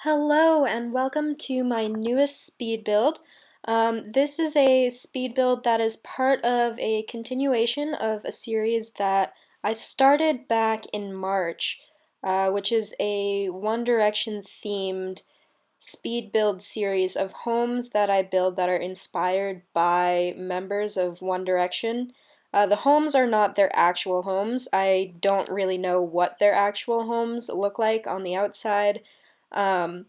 Hello and welcome to my newest speed build. This is a speed build that is part of a continuation of a series that I started back in March, which is a One Direction themed speed build series of homes that I build that are inspired by members of One Direction. The homes are not their actual homes. I don't really know what their actual homes look like on the outside. Um,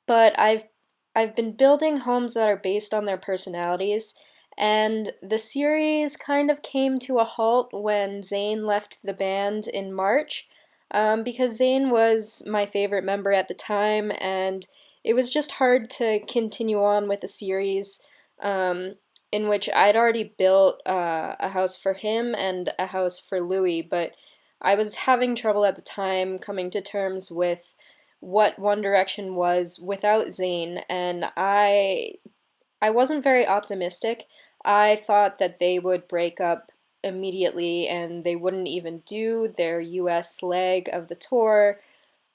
but I've been building homes that are based on their personalities, and the series kind of came to a halt when Zayn left the band in March, because Zayn was my favorite member at the time, and it was just hard to continue on with a series um, in which I'd already built a house for him and a house for Louis, but I was having trouble at the time coming to terms with what One Direction was without Zayn, and I wasn't very optimistic. I thought that they would break up immediately and they wouldn't even do their US leg of the tour.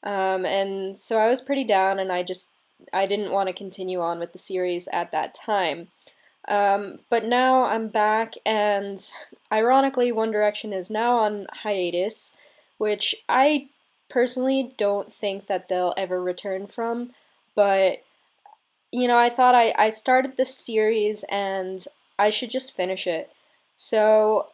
And so I was pretty down and I didn't want to continue on with the series at that time. But now I'm back, and ironically, One Direction is now on hiatus, which I personally don't think that they'll ever return from. But, I thought I started this series and I should just finish it. So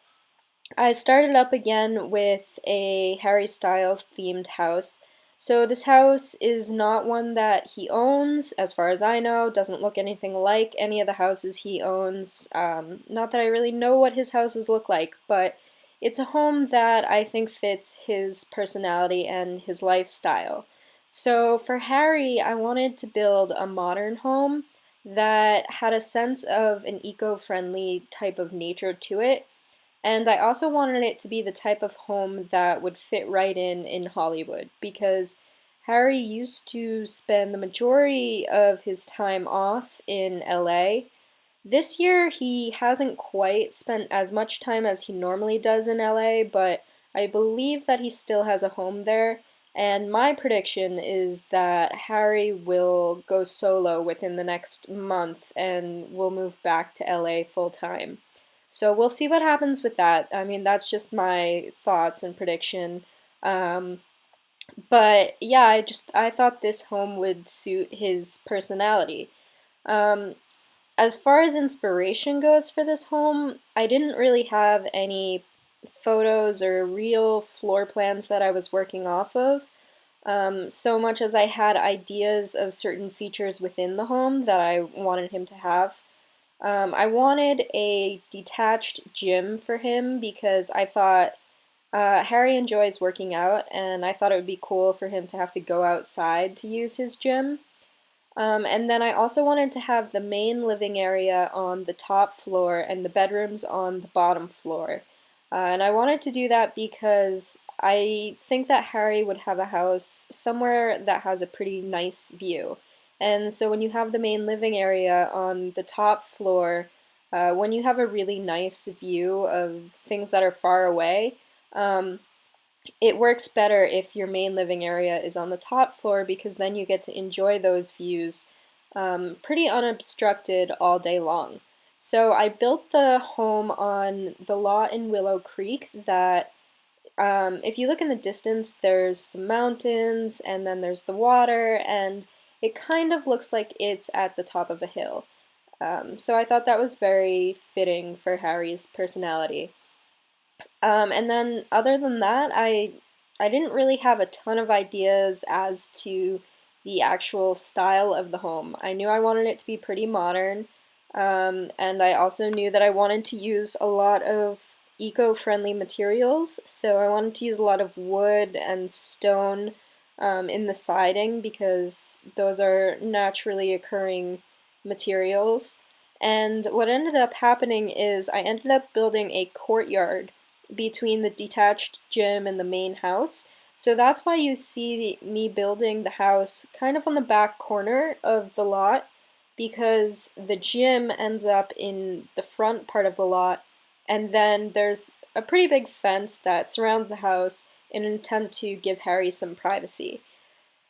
I started up again with a Harry Styles themed house. So this house is not one that he owns, as far as I know, doesn't look anything like any of the houses he owns. Not that I really know what his houses look like, but it's a home that I think fits his personality and his lifestyle. So for Harry, I wanted to build a modern home that had a sense of an eco-friendly type of nature to it, and I also wanted it to be the type of home that would fit right in Hollywood, because Harry used to spend the majority of his time off in LA. This year he hasn't quite spent as much time as he normally does in LA, but I believe that he still has a home there. And my prediction is that Harry will go solo within the next month and will move back to LA full time. So we'll see what happens with that. I mean, that's just my thoughts and prediction. Um, but yeah, I thought this home would suit his personality. Um, as far as inspiration goes for this home, I didn't really have any photos or real floor plans that I was working off of, so much as I had ideas of certain features within the home that I wanted him to have. I wanted a detached gym for him because I thought Harry enjoys working out, and I thought it would be cool for him to have to go outside to use his gym. And then I also wanted to have the main living area on the top floor and the bedrooms on the bottom floor. And I wanted to do that because I think that Harry would have a house somewhere that has a pretty nice view. And so when you have the main living area on the top floor, when you have a really nice view of things that are far away, um, it works better if your main living area is on the top floor, because then you get to enjoy those views pretty unobstructed all day long. So I built the home on the lot in Willow Creek that, if you look in the distance, there's some mountains and then there's the water, and it kind of looks like it's at the top of a hill. So I thought that was very fitting for Harry's personality. And then other than that, I didn't really have a ton of ideas as to the actual style of the home. I knew I wanted it to be pretty modern, and I also knew that I wanted to use a lot of eco-friendly materials. So I wanted to use a lot of wood and stone in the siding, because those are naturally occurring materials. And what ended up happening is I ended up building a courtyard between the detached gym and the main house. So that's why you see me building the house kind of on the back corner of the lot, because the gym ends up in the front part of the lot, and then there's a pretty big fence that surrounds the house in an attempt to give Harry some privacy.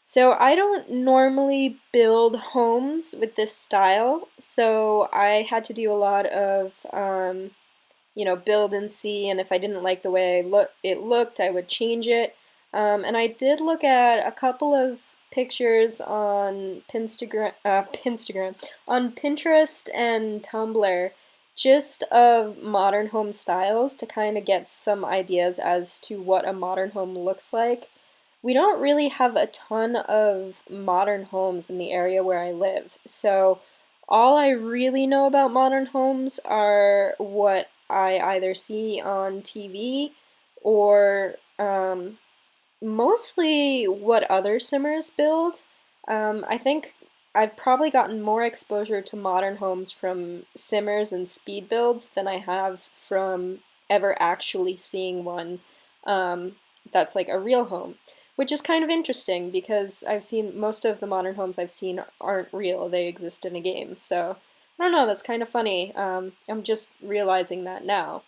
So I don't normally build homes with this style, so I had to do a lot of build and see, and if I didn't like the way it looked, I would change it. And I did look at a couple of pictures on Pinstagram, on Pinterest and Tumblr, just of modern home styles to kind of get some ideas as to what a modern home looks like. We don't really have a ton of modern homes in the area where I live, so all I really know about modern homes are what I either see on TV or mostly what other simmers build. I think I've probably gotten more exposure to modern homes from simmers and speed builds than I have from ever actually seeing one that's like a real home, which is kind of interesting because I've seen most of the modern homes I've seen aren't real, they exist in a game. So I don't know, that's kind of funny. I'm just realizing that now.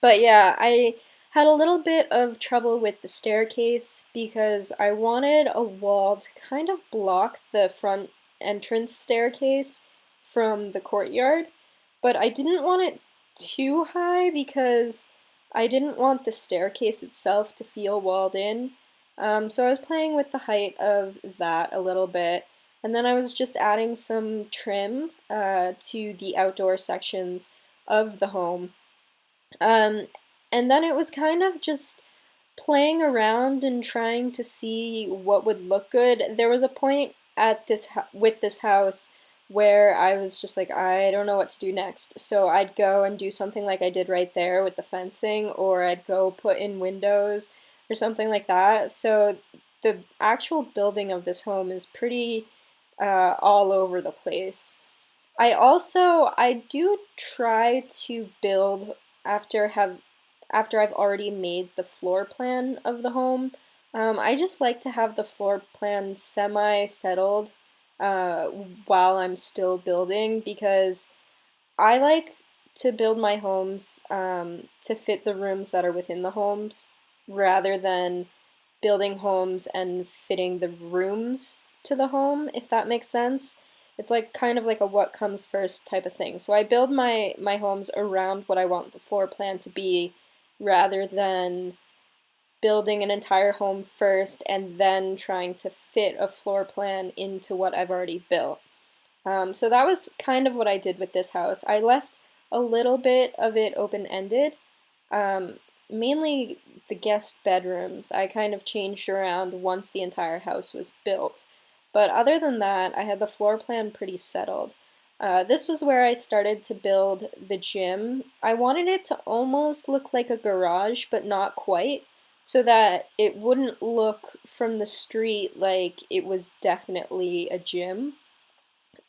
But yeah, I had a little bit of trouble with the staircase because I wanted a wall to kind of block the front entrance staircase from the courtyard, but I didn't want it too high because I didn't want the staircase itself to feel walled in. So I was playing with the height of that a little bit, and then I was just adding some trim to the outdoor sections of the home. um, and then it was kind of just playing around and trying to see what would look good. There was a point at with this house where I was just like, I don't know what to do next. So I'd go and do something like I did right there with the fencing, or I'd go put in windows or something like that. So the actual building of this home is pretty all over the place. I do try to build after have after I've already made the floor plan of the home. I just like to have the floor plan semi-settled uh, while I'm still building because I like to build my homes to fit the rooms that are within the homes rather than building homes and fitting the rooms to the home, if that makes sense. It's like kind of like a what comes first type of thing. So I build my homes around what I want the floor plan to be rather than building an entire home first and then trying to fit a floor plan into what I've already built. So that was kind of what I did with this house. I left a little bit of it open-ended, um, mainly the guest bedrooms. I kind of changed around once the entire house was built. But other than that, I had the floor plan pretty settled. This was where I started to build the gym. I wanted it to almost look like a garage, but not quite, so that it wouldn't look from the street like it was definitely a gym.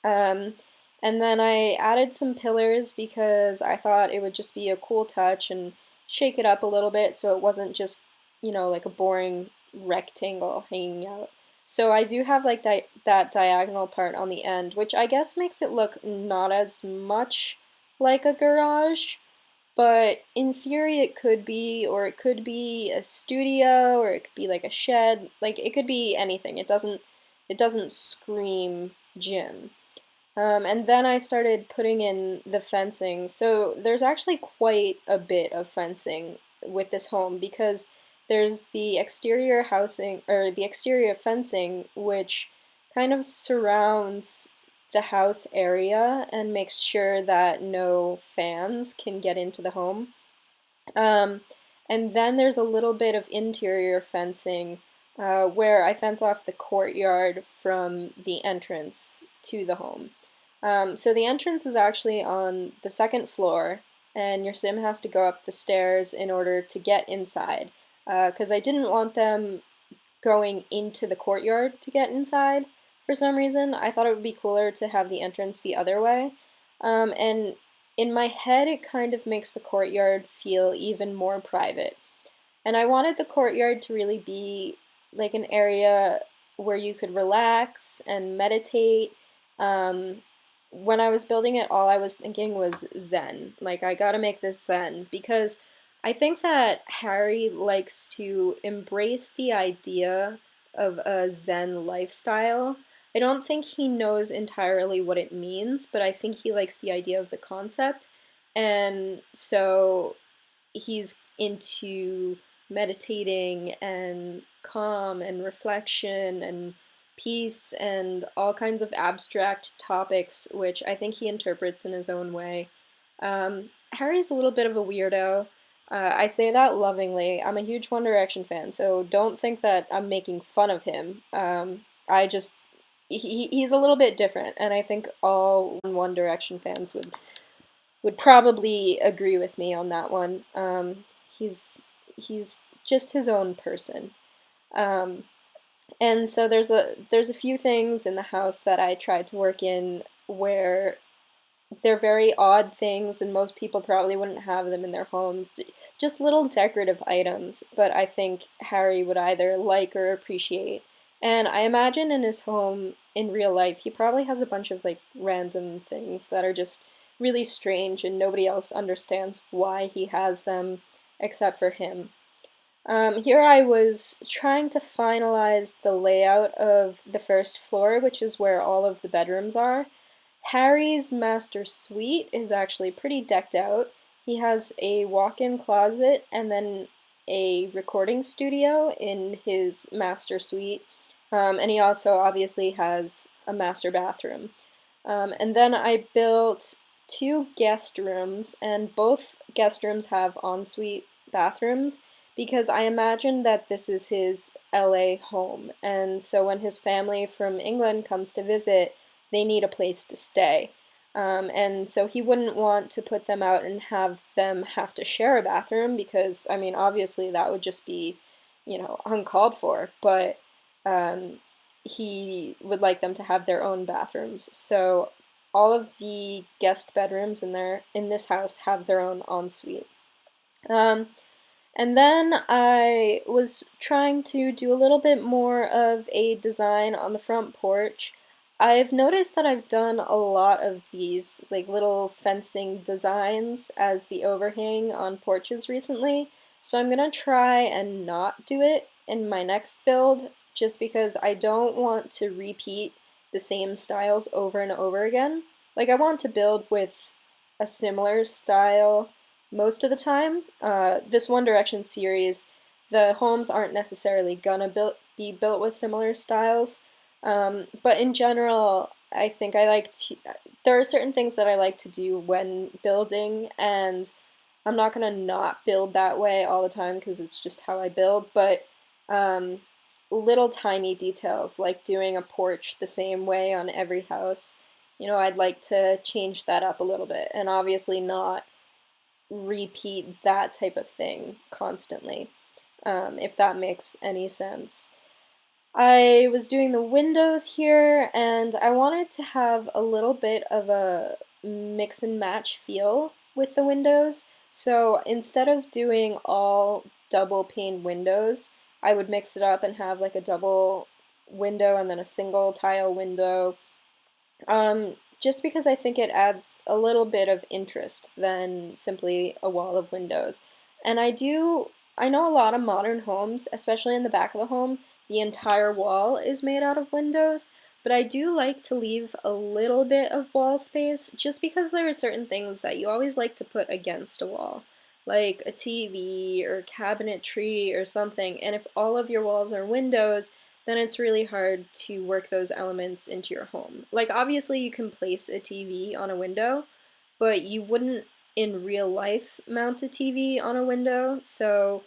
Um, and then I added some pillars because I thought it would just be a cool touch and shake it up a little bit so it wasn't just, like a boring rectangle hanging out. So I do have like that diagonal part on the end, which I guess makes it look not as much like a garage, but in theory it could be, or it could be a studio, or it could be like a shed, like it could be anything. It doesn't scream gym. And then I started putting in the fencing. So there's actually quite a bit of fencing with this home because there's the exterior housing or the exterior fencing, which kind of surrounds the house area and makes sure that no fans can get into the home. Um, and then there's a little bit of interior fencing where I fence off the courtyard from the entrance to the home. So the entrance is actually on the second floor, and your sim has to go up the stairs in order to get inside. Because I didn't want them going into the courtyard to get inside for some reason. I thought it would be cooler to have the entrance the other way. And in my head, it kind of makes the courtyard feel even more private. And I wanted the courtyard to really be like an area where you could relax and meditate. Um, when I was building it, all I was thinking was Zen. Like, I gotta make this Zen because I think that Harry likes to embrace the idea of a Zen lifestyle. I don't think he knows entirely what it means, but I think he likes the idea of the concept. And so he's into meditating and calm and reflection and peace and all kinds of abstract topics, which I think he interprets in his own way. Harry's a little bit of a weirdo. I say that lovingly. I'm a huge One Direction fan, so don't think that I'm making fun of him. I just he's a little bit different, and I think all One Direction fans would probably agree with me on that one. He's just his own person. Um, and so there's a few things in the house that I tried to work in where they're very odd things, and most people probably wouldn't have them in their homes. Just little decorative items, but I think Harry would either like or appreciate. And I imagine in his home in real life, he probably has a bunch of like random things that are just really strange, and nobody else understands why he has them except for him. Here I was trying to finalize the layout of the first floor, which is where all of the bedrooms are. Harry's master suite is actually pretty decked out. He has a walk-in closet and then a recording studio in his master suite. And he also obviously has a master bathroom. And then I built two guest rooms, and both guest rooms have ensuite bathrooms because I imagine that this is his LA home. And so when his family from England comes to visit, they need a place to stay. And so he wouldn't want to put them out and have them have to share a bathroom because, I mean, obviously that would just be, uncalled for. But um, he would like them to have their own bathrooms. So all of the guest bedrooms in this house have their own ensuite. Um, and then I was trying to do a little bit more of a design on the front porch. I've noticed that I've done a lot of these like little fencing designs as the overhang on porches recently, so I'm gonna try and not do it in my next build just because I don't want to repeat the same styles over and over again. Like I want to build with a similar style most of the time. This One Direction series, the homes aren't necessarily gonna be built with similar styles, but in general, I think there are certain things that I like to do when building, and I'm not gonna not build that way all the time because it's just how I build, but um, little tiny details like doing a porch the same way on every house, I'd like to change that up a little bit, and obviously not repeat that type of thing constantly, if that makes any sense. I was doing the windows here, and I wanted to have a little bit of a mix and match feel with the windows. So instead of doing all double pane windows, I would mix it up and have like a double window and then a single tile window, just because I think it adds a little bit of interest than simply a wall of windows. And I know a lot of modern homes, especially in the back of the home, the entire wall is made out of windows, but I do like to leave a little bit of wall space just because there are certain things that you always like to put against a wall, like a TV or cabinetry or something, and if all of your walls are windows, then it's really hard to work those elements into your home. Like, obviously, you can place a TV on a window, but you wouldn't in real life mount a TV on a window, so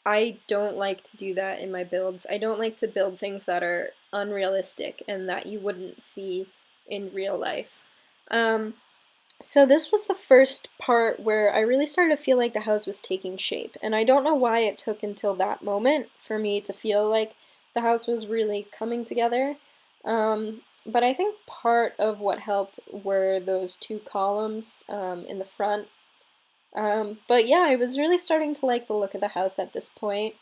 I don't like to do that in my builds. I don't like to build things that are unrealistic and that you wouldn't see in real life. Um, so this was the first part where I really started to feel like the house was taking shape, and I don't know why it took until that moment for me to feel like the house was really coming together. But I think part of what helped were those two columns in the front. But yeah, I was really starting to like the look of the house at this point.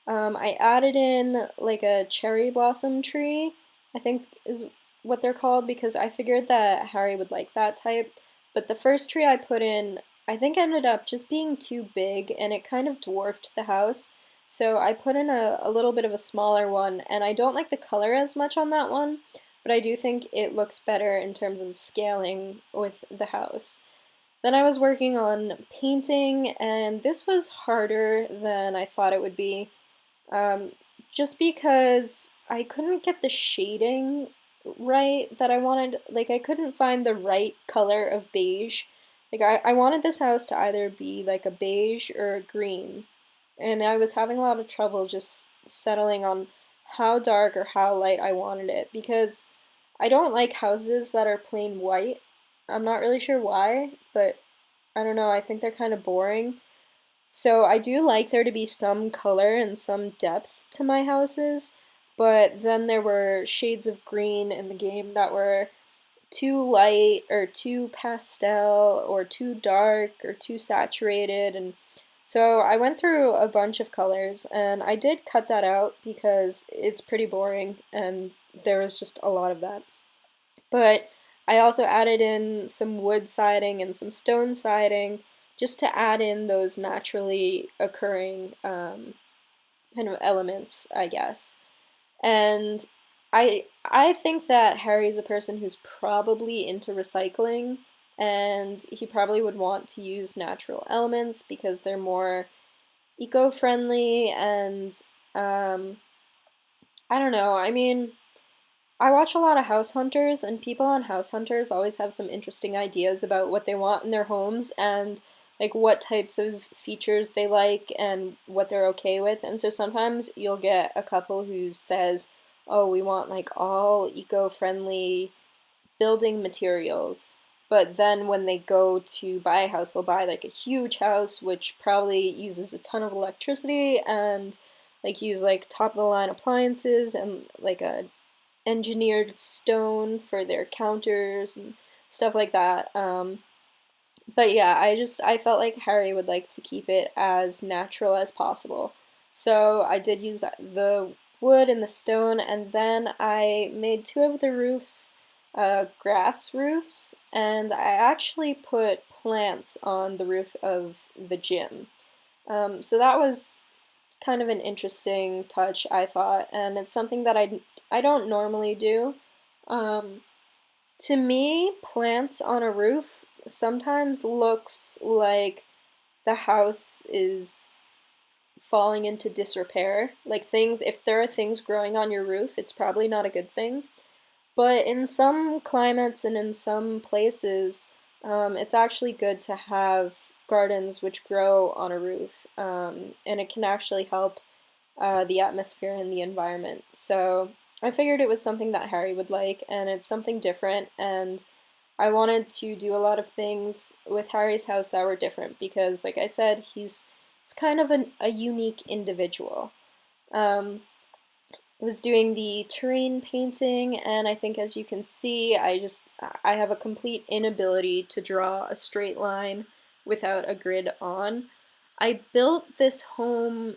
I added in like a cherry blossom tree, I think is what they're called, because I figured that Harry would like that type. But the first tree I put in, I think ended up just being too big and it kind of dwarfed the house. So I put in a little bit of a smaller one, and I don't like the color as much on that one, but I do think it looks better in terms of scaling with the house. Then I was working on painting, and this was harder than I thought it would be, um, just because I couldn't get the shading right that I wanted. Like, I couldn't find the right color of beige. Like, I wanted this house to either be like a beige or a green, and I was having a lot of trouble just settling on how dark or how light I wanted it because I don't like houses that are plain white. I'm not really sure why, but I don't know, I think they're kind of boring. So I do like there to be some color and some depth to my houses, but then there were shades of green in the game that were too light or too pastel or too dark or too saturated, and so I went through a bunch of colors and I did cut that out because it's pretty boring and there was just a lot of that. But I also added in some wood siding and some stone siding just to add in those naturally occurring kind of elements, I guess. And I think that Harry's a person who's probably into recycling, and he probably would want to use natural elements because they're more eco-friendly and um, I don't know. I mean, I watch a lot of House Hunters, and people on House Hunters always have some interesting ideas about what they want in their homes and like what types of features they like and what they're okay with. And so sometimes you'll get a couple who says, "Oh, we want like all eco-friendly building materials." But then when they go to buy a house, they'll buy like a huge house which probably uses a ton of electricity and like use like top of the line appliances and like a engineered stone for their counters and stuff like that. But yeah, I felt like Harry would like to keep it as natural as possible. So I did use the wood and the stone, and then I made two of the roofs grass roofs, and I actually put plants on the roof of the gym. So that was kind of an interesting touch, I thought, and it's something that I don't normally do. Um, to me, plants on a roof sometimes looks like the house is falling into disrepair. Like things, if there are things growing on your roof, it's probably not a good thing. But in some climates and in some places, it's actually good to have gardens which grow on a roof, and it can actually help the atmosphere and the environment. So I figured it was something that Harry would like, and it's something different. And I wanted to do a lot of things with Harry's house that were different because, like I said, he's kind of a unique individual. Um, I was doing the terrain painting, and I think as you can see, I have a complete inability to draw a straight line without a grid on. I built this home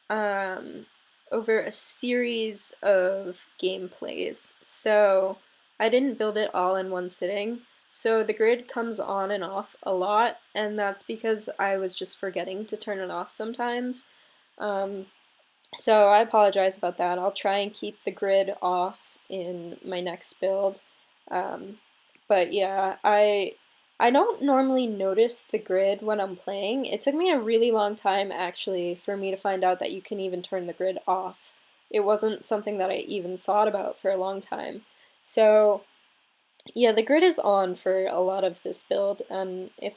um, over a series of gameplays, so I didn't build it all in one sitting. So the grid comes on and off a lot, and that's because I was just forgetting to turn it off sometimes. Um, so I apologize about that. I'll try and keep the grid off in my next build. Um, but yeah, I don't normally notice the grid when I'm playing. It took me a really long time actually for me to find out that you can even turn the grid off. It wasn't something that I even thought about for a long time. So yeah, the grid is on for a lot of this build, and if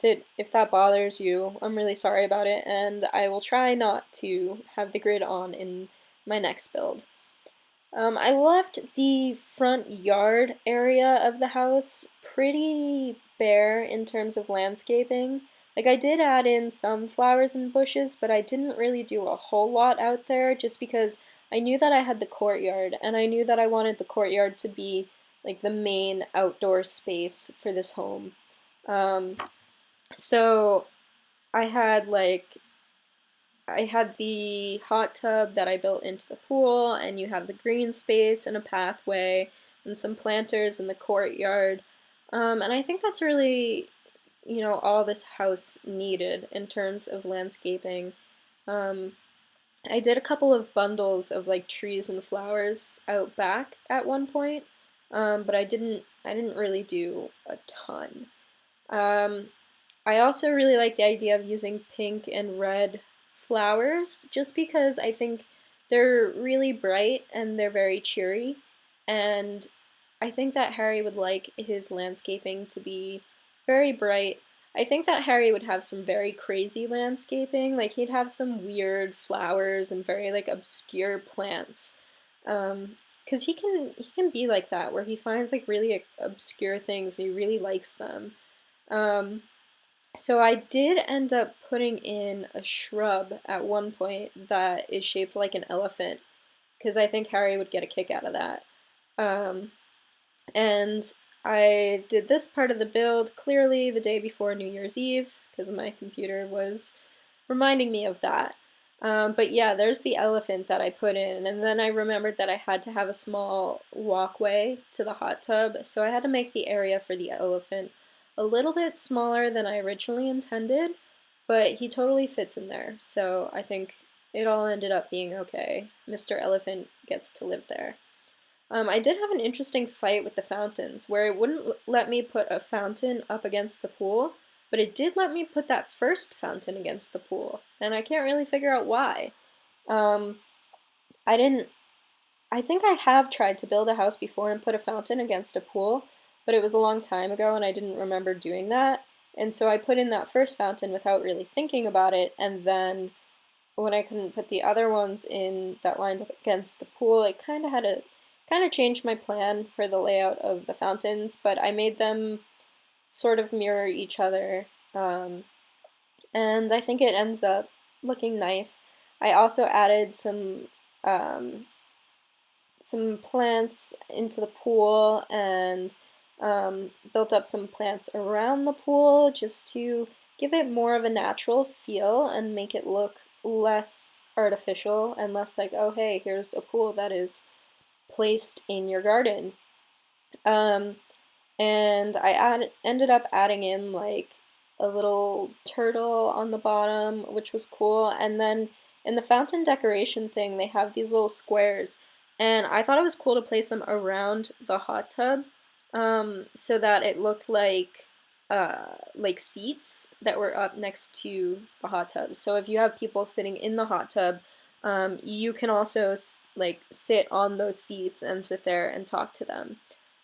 that bothers you, I'm really sorry about it, and I will try not to have the grid on in my next build. I left the front yard area of the house pretty bare in terms of landscaping. Like I did add in some flowers and bushes, but I didn't really do a whole lot out there just because I knew that I had the courtyard and I knew that I wanted the courtyard to be like the main outdoor space for this home. Um, so I had like I had the hot tub that I built into the pool, and you have the green space and a pathway and some planters in the courtyard. And I think that's really, all this house needed in terms of landscaping. Um, I did a couple of bundles of like trees and flowers out back at one point, but I didn't really do a ton. Um, I also really like the idea of using pink and red flowers just because I think they're really bright and they're very cheery. And I think that Harry would like his landscaping to be very bright. I think that Harry would have some very crazy landscaping, like he'd have some weird flowers and very like obscure plants. 'Cause he can be like that where he finds like really obscure things and he really likes them. Um, so I did end up putting in a shrub at one point that is shaped like an elephant, because I think Harry would get a kick out of that. Um, and I did this part of the build clearly the day before New Year's Eve, because my computer was reminding me of that. But yeah, there's the elephant that I put in, and then I remembered that I had to have a small walkway to the hot tub, so I had to make the area for the elephant a little bit smaller than I originally intended, but he totally fits in there, so I think it all ended up being okay. Mr. Elephant gets to live there. I did have an interesting fight with the fountains, where it wouldn't let me put a fountain up against the pool, but it did let me put that first fountain against the pool, and I can't really figure out why. Um, I didn't. I think I have tried to build a house before and put a fountain against a pool, but it was a long time ago and I didn't remember doing that. And so I put in that first fountain without really thinking about it, and then when I couldn't put the other ones in that lined up against the pool, it kind of changed my plan for the layout of the fountains, but I made them sort of mirror each other, um, and I think it ends up looking nice. I also added um, some plants into the pool and built up some plants around the pool just to give it more of a natural feel and make it look less artificial and less like, oh, hey, here's a pool that is placed in your garden. Um, and ended up adding in like a little turtle on the bottom, which was cool. And then in the fountain decoration thing, they have these little squares, and I thought it was cool to place them around the hot tub, so that it looked like seats that were up next to the hot tub. So if you have people sitting in the hot tub, you can also like sit on those seats and sit there and talk to them.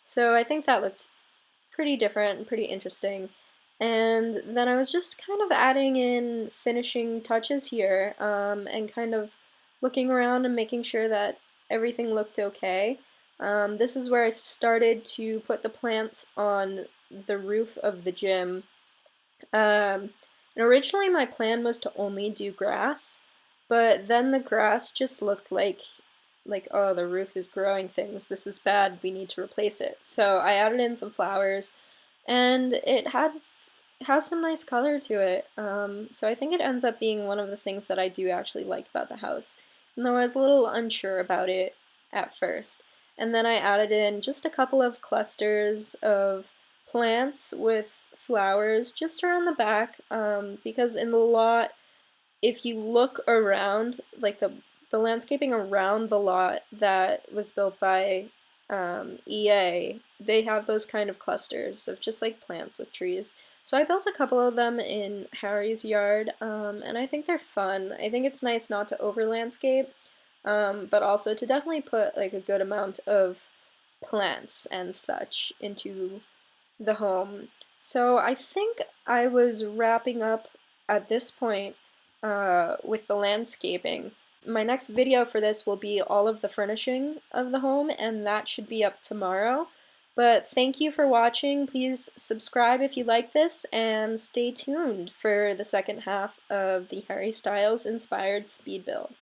So I think that looked pretty different and pretty interesting. And then I was just kind of adding in finishing touches here, and kind of looking around and making sure that everything looked okay. This is where I started to put the plants on the roof of the gym. And originally my plan was to only do grass, but then the grass just looked like, oh, the roof is growing things. This is bad. We need to replace it. So I added in some flowers, and it has some nice color to it. So I think it ends up being one of the things that I do actually like about the house, even though I was a little unsure about it at first. And then I added in just a couple of clusters of plants with flowers just around the back, because in the lot, if you look around, like the landscaping around the lot that was built by EA, they have those kind of clusters of just like plants with trees. So I built a couple of them in Harry's yard, and I think they're fun. I think it's nice not to over landscape, but also to definitely put like a good amount of plants and such into the home. So I think I was wrapping up at this point, with the landscaping. My next video for this will be all of the furnishing of the home, and that should be up tomorrow. But thank you for watching. Please subscribe if you like this, and stay tuned for the second half of the Harry Styles inspired speed build.